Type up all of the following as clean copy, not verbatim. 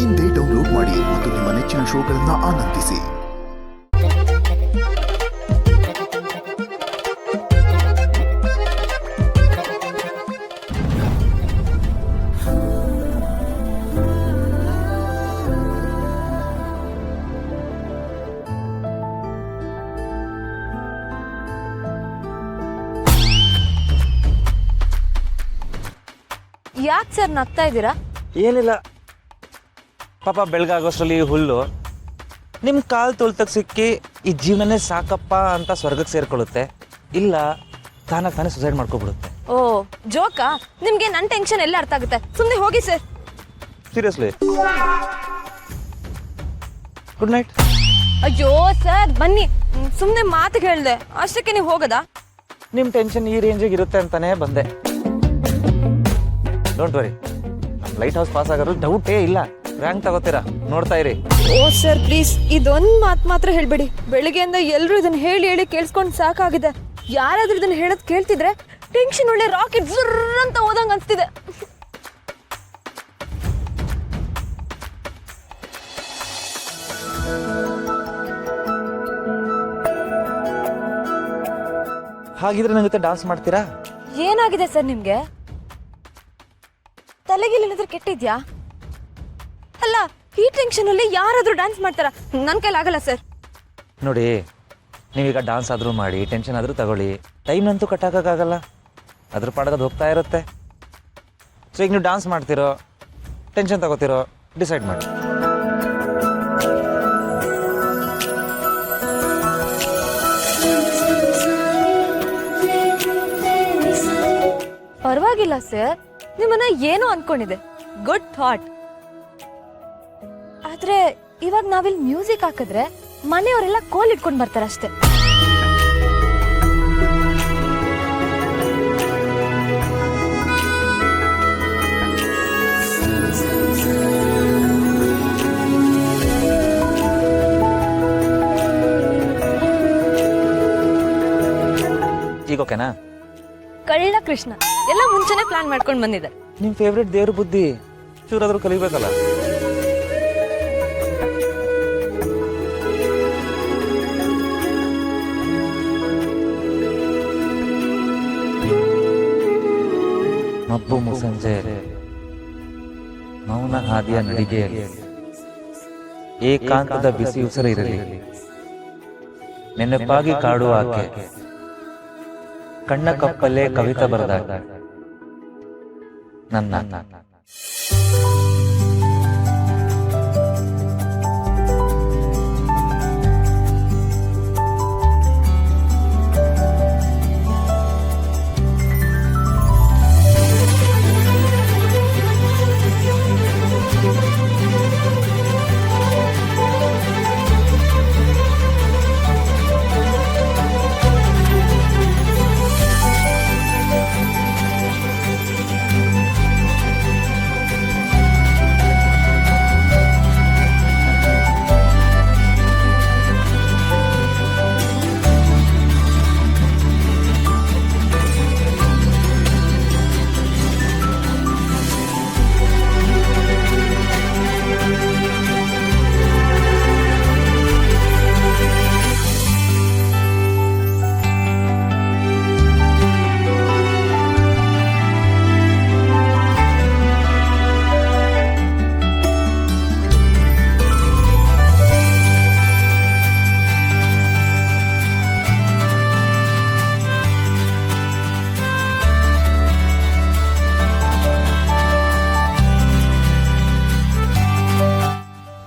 ಇಂದೇ ಡೌನ್ಲೋಡ್ ಮಾಡಿ ಮತ್ತು ನಿಮ್ಮ ನೆಚ್ಚಿನ ಶೋಗಳನ್ನು ಆನಂದಿಸಿ. ಯಾಕೆ ಸರ್ ನಗ್ತಾ ಇದ್ದೀರಾ? ಏನಿಲ್ಲ ಪಾಪ, ಬೆಳಗಾಗೋಷ್ಟರಲ್ಲಿ ಈ ಹುಲ್ಲು ನಿಮ್ಮ ಕಾಲು ತುಳ್ತಕ್ಕೆ ಸಿಕ್ಕಿ ಈ ಜೀವನನೇ ಸಾಕಪ್ಪ ಅಂತ ಸ್ವರ್ಗಕ್ಕೆ ಸೇರ್ಕೊಳ್ಳುತ್ತೆ, ಇಲ್ಲ ತಾನೇ ಸುಸೈಡ್ ಮಾಡ್ಕೊಬಿಡುತ್ತೆ. ಓ ಜೋಕಾ? ನಿಮ್ಗೆ ನನ್ನ ಟೆನ್ಷನ್ ಎಲ್ಲ ಅರ್ಥ ಆಗುತ್ತೆ, ಸುಮ್ಮನೆ ಹೋಗಿ ಸರ್. Seriously, good night. ಅಯ್ಯೋ ಸರ್ ಬನ್ನಿ, ಸುಮ್ಮನೆ ಮಾತಿಗೆ ಹೇಳ್ದೆ ಅಷ್ಟಕ್ಕೆ ನೀವು ಹೋಗದಾ? ನಿಮ್ಮ ಟೆನ್ಷನ್ ಈ ರೇಂಜಿಗೆ ಇರುತ್ತೆ ಅಂತಾನೆ ಬಂದೆ. ಡೋಂಟ್ ವರಿ, ನಮ್ಮ ಲೈಟ್ ಹೌಸ್ ಪಾಸ್ ಆಗೋದು ಡೌಟೇ ಇಲ್ಲ. ರ್ಯಾಂಕ್ ತಗೋತೀರಾ, ನೋಡ್ತಾ ಇರಿ. ಓ ಸರ್ ಪ್ಲೀಸ್, ಇದೊಂದು ಮಾತು ಮಾತ್ರ ಹೇಳ್ಬೇಡಿ. ಬೆಳಿಗ್ಗೆಯಿಂದ ಎಲ್ಲರೂ ಇದನ್ನ ಹೇಳಿ ಹೇಳಿ ಕೇಳಿಸ್ಕೊಂಡು ಸಾಕಾಗಿದೆ. ಯಾರಾದ್ರೂ ಇದನ್ನ ಹೇಳೋದು ಕೇಳ್ತಿದ್ರೆ ಟೆನ್ಷನ್ ಒಳ್ಳೆ ರಾಕೆಟ್ ಜುರ್ ಅಂತ ಹೋದಂಗ ಅನ್ಸ್ತಿದೆ. ಹಾಗಿದ್ರೆ ನನ್ನ ಜೊತೆ ಡಾನ್ಸ್ ಮಾಡ್ತೀರಾ? ಏನಾಗಿದೆ ಸರ್ ನಿಮ್ಗೆ? ತಲೆಗಿಲ್ಲೇನಾದ್ರೂ ಕೆಟ್ಟಿದ್ಯಾ? ಅಲ್ಲ, ಈ ಟೆನ್ಷನ್ ಅಲ್ಲಿ ಯಾರಾದ್ರೂ ಡ್ಯಾನ್ಸ್ ಮಾಡ್ತಾರ? ನನ್ನ ಕೈಲಾಗಲ್ಲ ಸರ್. ನೋಡಿ, ನೀವೀಗ ಡ್ಯಾನ್ಸ್ ಆದರೂ ಮಾಡಿ, ಟೆನ್ಷನ್ ಆದರೂ ತಗೊಳ್ಳಿ, ಟೈಮ್ನಂತೂ ಕಟ್ಟಾಕೋಕ್ಕಾಗಲ್ಲ, ಅದ್ರ ಪಾಡೋದು ಹೋಗ್ತಾ ಇರುತ್ತೆ. ಸೊ ಈಗ ನೀವು ಡ್ಯಾನ್ಸ್ ಮಾಡ್ತಿರೋ ಟೆನ್ಷನ್ ತಗೋತಿರೋ ಡಿಸೈಡ್ ಮಾಡಿ. ಪರವಾಗಿಲ್ಲ ಸರ್, ನಿಮ್ಮನ್ನ ಏನೋ ಅನ್ಕೊಂಡಿದೆ. Good thought. ಆದ್ರೆ ಇವಾಗ ನಾವಿಲ್ಲಿ ಮ್ಯೂಸಿಕ್ ಹಾಕಿದ್ರೆ ಮನೆಯವರೆಲ್ಲ ಕೋಲ್ ಇಟ್ಕೊಂಡ್ ಬರ್ತಾರ ಅಷ್ಟೇ. ಈಗ ಓಕೆನಾ? ಕಳ್ಳ ಕೃಷ್ಣ ಎಲ್ಲ ಮುಂಚೆನೆ ಪ್ಲಾನ್ ಮಾಡ್ಕೊಂಡು ಬಂದಿದೆ. ನಿಮ್ಮ ಫೇವ್ರೆಟ್ ದೇವ್ರ ಬುದ್ಧಿ ಚೂರಾದ್ರೂ ಕಲಿಬೇಕಲ್ಲ. ಮಬ್ಬು ಮುಸಂಜೆ ಮೌನ ಹಾದಿಯ ನಡಿಗೆಯಲ್ಲಿ ಏಕಾಂತದ ಬಿಸಿ ಉಸಿರಿರಲಿ, ನೆನಪಾಗಿ ಕಾಡುವ ಆಕೆ ಕಣ್ಣ ಕಪ್ಪಲ್ಲೇ ಕವಿತಾ ಬರೆದಾಗ ನನ್ನ.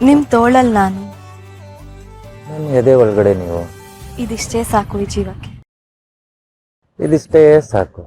ನಿಮ್ ತೋಳಲ್ ನಾನು, ನನ್ನ ಎದೆ ಒಳಗಡೆ ನೀವು. ಇದಿಷ್ಟೇ ಸಾಕು ಈ ಜೀವಕ್ಕೆ. ಇದಿಷ್ಟೇ ಸಾಕು.